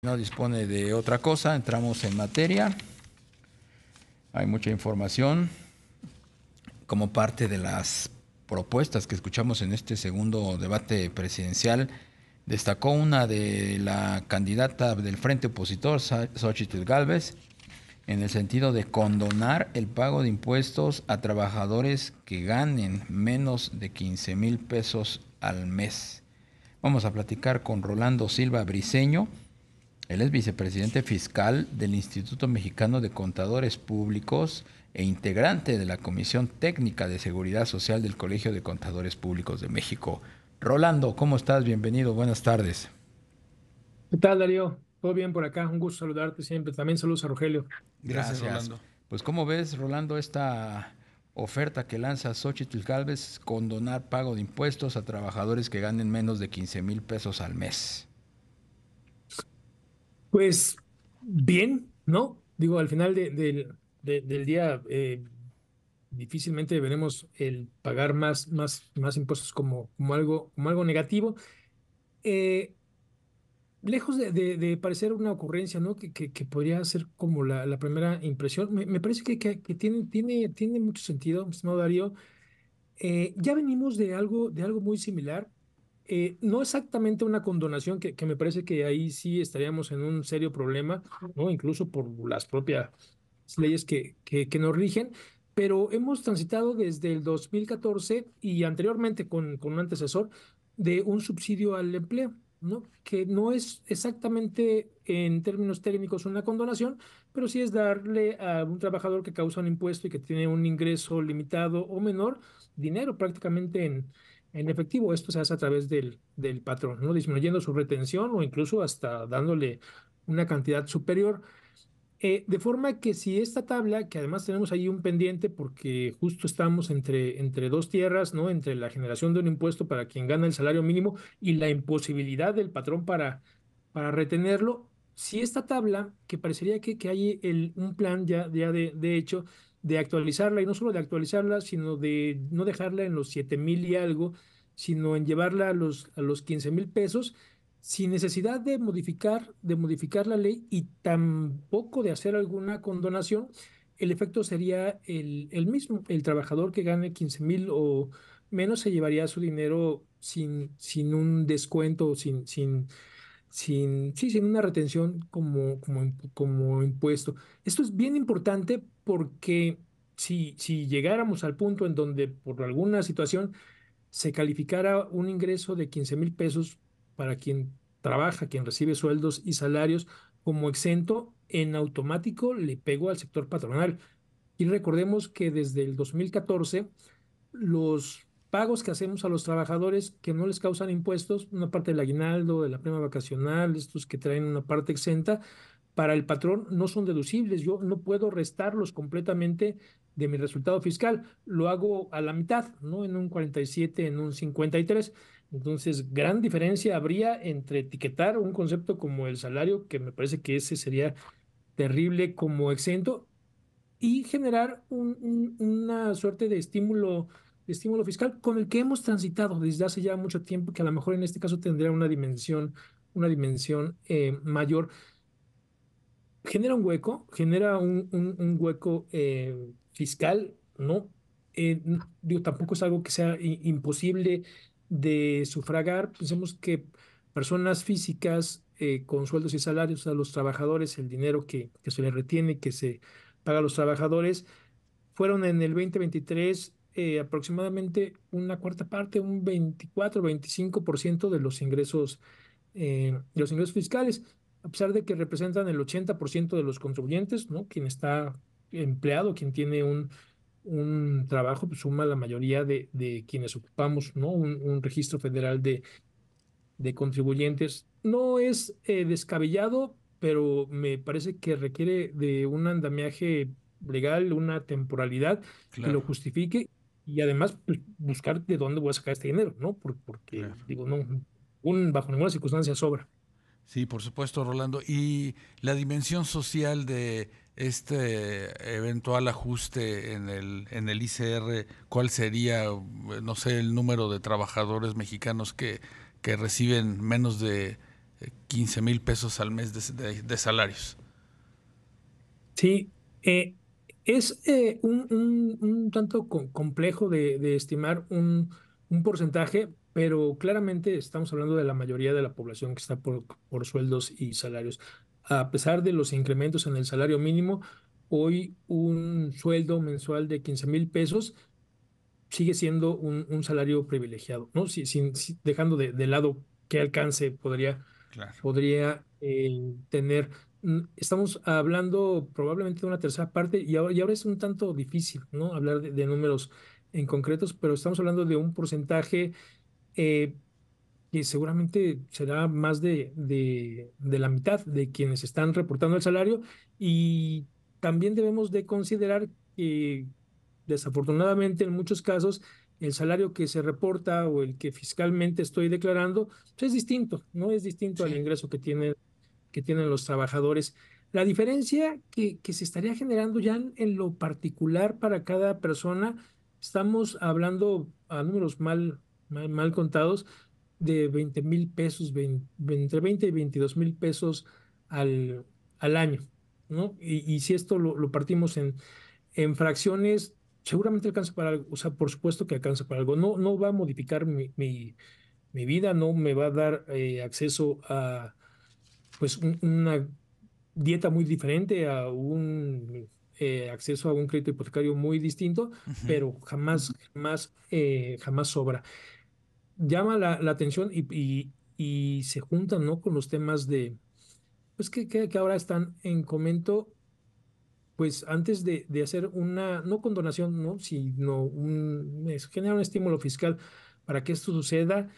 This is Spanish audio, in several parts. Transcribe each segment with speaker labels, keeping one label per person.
Speaker 1: No dispone de otra cosa, entramos en materia. Hay mucha información como parte de las propuestas que escuchamos en este segundo debate presidencial. Destacó una de la candidata del frente opositor, Xóchitl Gálvez, en el sentido de condonar el pago de impuestos a trabajadores que ganen menos de 15,000 pesos al mes. Vamos a platicar con Rolando Silva Briceño. Él es vicepresidente fiscal del Instituto Mexicano de Contadores Públicos e integrante de la Comisión Técnica de Seguridad Social del Colegio de Contadores Públicos de México. Rolando, ¿cómo estás? Bienvenido, buenas tardes.
Speaker 2: ¿Qué tal, Darío? ¿Todo bien por acá? Un gusto saludarte siempre. También saludos a Rogelio.
Speaker 3: Gracias,
Speaker 1: Gracias.
Speaker 3: Rolando.
Speaker 1: Pues, ¿cómo ves, Rolando, esta oferta que lanza Xóchitl Gálvez con donar pago de impuestos a trabajadores que ganen menos de 15,000 pesos al mes?
Speaker 2: Pues bien, ¿no? Digo, al final del día, difícilmente veremos el pagar más impuestos como algo negativo. Eh, Lejos de parecer una ocurrencia, ¿no? Que podría ser como la primera impresión, me parece que tiene mucho sentido, mi estimado Darío. Ya venimos de algo muy similar. No exactamente una condonación, que me parece que ahí sí estaríamos en un serio problema, ¿no? Incluso por las propias leyes que nos rigen, pero hemos transitado desde el 2014 y anteriormente con un antecesor de un subsidio al empleo, ¿no? Que no es exactamente en términos técnicos una condonación, pero sí es darle a un trabajador que causa un impuesto y que tiene un ingreso limitado o menor, dinero prácticamente en efectivo. Esto se hace a través del patrón, ¿no? Disminuyendo su retención o incluso hasta dándole una cantidad superior. De forma que si esta tabla, que además tenemos ahí un pendiente porque justo estamos entre dos tierras, ¿no? Entre la generación de un impuesto para quien gana el salario mínimo y la imposibilidad del patrón para retenerlo, si esta tabla, que parecería que hay un plan ya de hecho de actualizarla, y no solo de actualizarla, sino de no dejarla en los 7,000 y algo, sino en llevarla a los 15,000 pesos sin necesidad de modificar la ley y tampoco de hacer alguna condonación. El efecto sería el mismo. El trabajador que gane 15,000 o menos se llevaría su dinero sin un descuento, sin una retención como impuesto. Esto es bien importante porque si llegáramos al punto en donde por alguna situación se calificara un ingreso de 15,000 pesos para quien trabaja, quien recibe sueldos y salarios como exento, en automático le pegó al sector patronal. Y recordemos que desde el 2014 los pagos que hacemos a los trabajadores que no les causan impuestos, una parte del aguinaldo, de la prima vacacional, estos que traen una parte exenta, para el patrón no son deducibles. Yo no puedo restarlos completamente de mi resultado fiscal. Lo hago a la mitad, ¿no? En un 47, en un 53. Entonces, gran diferencia habría entre etiquetar un concepto como el salario, que me parece que ese sería terrible como exento, y generar una suerte de estímulo fiscal con el que hemos transitado desde hace ya mucho tiempo, que a lo mejor en este caso tendría una dimensión mayor. Genera un hueco, genera un hueco fiscal, ¿no? Digo, tampoco es algo que sea imposible de sufragar. Pensemos que personas físicas con sueldos y salarios a los trabajadores, el dinero que se les retiene, que se paga a los trabajadores, fueron en el 2023 aproximadamente una cuarta parte, un 24-25% de los ingresos fiscales, a pesar de que representan el 80% de los contribuyentes, ¿no? Quien está empleado, quien tiene un trabajo, pues suma la mayoría de quienes ocupamos, ¿no? Un registro federal de contribuyentes. No es descabellado, pero me parece que requiere de un andamiaje legal, una temporalidad que lo
Speaker 3: Claro,
Speaker 2: justifique y además pues, buscar de dónde voy a sacar este dinero, ¿no? Porque,
Speaker 3: claro.
Speaker 2: digo, no, bajo ninguna circunstancia sobra.
Speaker 3: Sí, por supuesto, Rolando. Y la dimensión social de este eventual ajuste en el ICR, ¿cuál sería, no sé, el número de trabajadores mexicanos que reciben menos de 15,000 pesos al mes de salarios.
Speaker 2: Sí, es un tanto complejo de estimar un porcentaje, pero claramente estamos hablando de la mayoría de la población que está por sueldos y salarios. A pesar de los incrementos en el salario mínimo, hoy un sueldo mensual de 15,000 pesos sigue siendo un salario privilegiado, ¿no? Dejando de lado qué alcance
Speaker 3: Claro.
Speaker 2: podría tener. Estamos hablando probablemente de una tercera parte y ahora es un tanto difícil, ¿no? Hablar de números en concretos, pero estamos hablando de un porcentaje eh, que seguramente será más de la mitad de quienes están reportando el salario, y también debemos de considerar que desafortunadamente en muchos casos el salario que se reporta o el que fiscalmente estoy declarando pues es distinto, no es distinto al
Speaker 3: Sí.
Speaker 2: ingreso que tienen los trabajadores. La diferencia que se estaría generando ya en lo particular para cada persona, estamos hablando a números mal contados de 20,000 pesos, entre 20 y 22,000 pesos al año, ¿no? Y si esto lo partimos en fracciones, seguramente alcanza para algo, o sea, por supuesto que alcanza para algo. No va a modificar mi vida, no me va a dar acceso a pues una dieta muy diferente, a un acceso a un crédito hipotecario muy distinto,
Speaker 3: Ujú.
Speaker 2: pero jamás sobra. Llama la atención y se juntan, ¿no? Con los temas pues que ahora están en comento, pues antes de hacer una, no condonación, ¿no? Sino generar un estímulo fiscal para que esto suceda.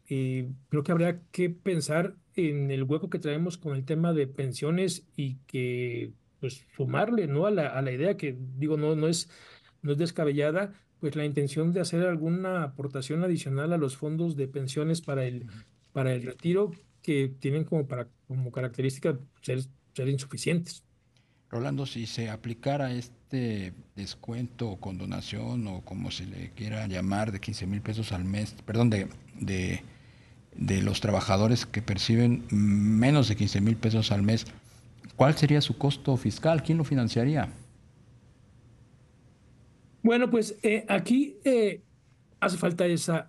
Speaker 2: Creo que habría que pensar en el hueco que traemos con el tema de pensiones y que, pues, sumarle, ¿no? A la idea que, digo, no es descabellada, pues la intención de hacer alguna aportación adicional a los fondos de pensiones para el retiro, que tienen como característica ser insuficientes.
Speaker 1: Rolando, si se aplicara este descuento o condonación o como se le quiera llamar de 15,000 pesos al mes, perdón, de, de los trabajadores que perciben menos de 15,000 pesos al mes, ¿cuál sería su costo fiscal? ¿Quién lo financiaría?
Speaker 2: Bueno, pues aquí hace falta esa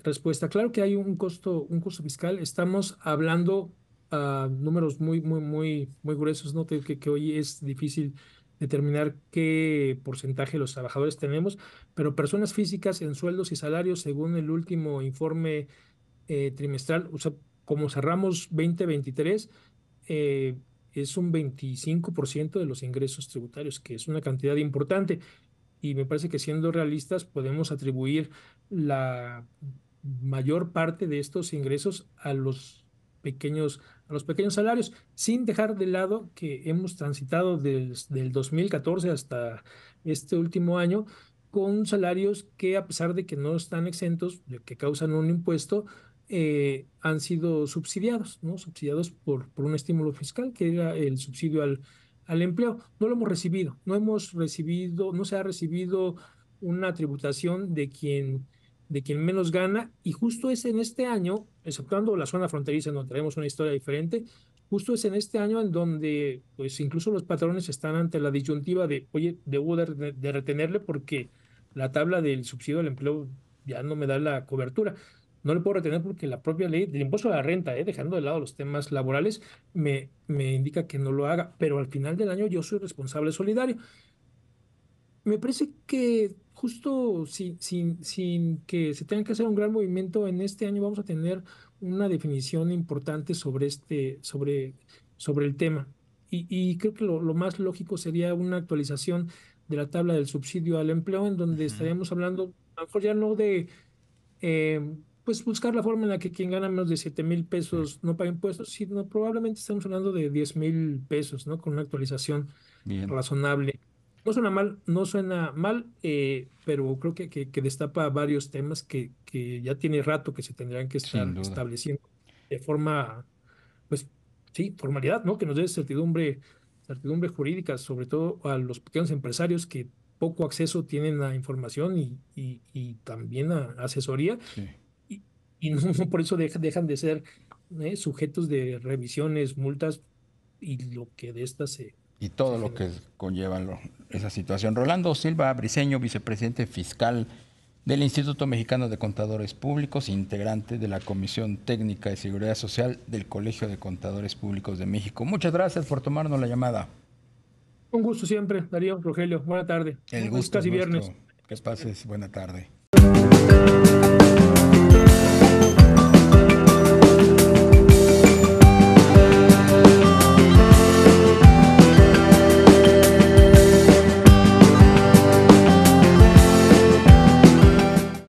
Speaker 2: respuesta. Claro que hay un costo fiscal. Estamos hablando números muy gruesos, ¿no? Que hoy es difícil determinar qué porcentaje de los trabajadores tenemos, pero personas físicas en sueldos y salarios, según el último informe trimestral, o sea, como cerramos 2023, eh, es un 25% de los ingresos tributarios, que es una cantidad importante. Y me parece que, siendo realistas, podemos atribuir la mayor parte de estos ingresos a los pequeños salarios, sin dejar de lado que hemos transitado del 2014 hasta este último año con salarios que, a pesar de que no están exentos, de que causan un impuesto, han sido subsidiados, ¿no? Subsidiados por un estímulo fiscal, que era el subsidio al empleo. No lo hemos recibido, no se ha recibido una tributación de quien menos gana, y justo es en este año, exceptuando la zona fronteriza, donde tenemos una historia diferente. Justo es en este año en donde, pues, incluso los patrones están ante la disyuntiva de, oye, debo de retenerle porque la tabla del subsidio al empleo ya no me da la cobertura. No le puedo retener porque la propia ley del impuesto a la renta, dejando de lado los temas laborales, me indica que no lo haga, pero al final del año yo soy responsable solidario. Me parece que justo sin que se tenga que hacer un gran movimiento en este año, vamos a tener una definición importante sobre el tema. Y creo que lo más lógico sería una actualización de la tabla del subsidio al empleo, en donde
Speaker 3: Ujú.
Speaker 2: estaríamos hablando, a lo mejor ya no de pues buscar la forma en la que quien gana menos de 7,000 pesos no pague impuestos, sino probablemente estamos hablando de 10,000 pesos, ¿no? Con una actualización
Speaker 1: Bien,
Speaker 2: razonable. No suena mal, pero creo que destapa varios temas que ya tiene rato que se tendrían que
Speaker 1: sin
Speaker 2: estar
Speaker 1: duda.
Speaker 2: estableciendo de forma, pues sí, formalidad, ¿no? Que nos dé certidumbre jurídica, sobre todo a los pequeños empresarios que poco acceso tienen a información y también a asesoría,
Speaker 1: Sí.
Speaker 2: y, y no por eso dejan de ser sujetos de revisiones, multas y lo que de estas
Speaker 1: y todo lo que conlleva esa situación. Rolando Silva Briceño, vicepresidente fiscal del Instituto Mexicano de Contadores Públicos, integrante de la Comisión Técnica de Seguridad Social del Colegio de Contadores Públicos de México. Muchas gracias por tomarnos la llamada.
Speaker 2: Un gusto siempre, Darío, Rogelio. Buena tarde.
Speaker 1: El
Speaker 2: Es
Speaker 1: gusto
Speaker 2: casi
Speaker 1: es nuestro.
Speaker 2: viernes.
Speaker 1: Que pases buena tarde.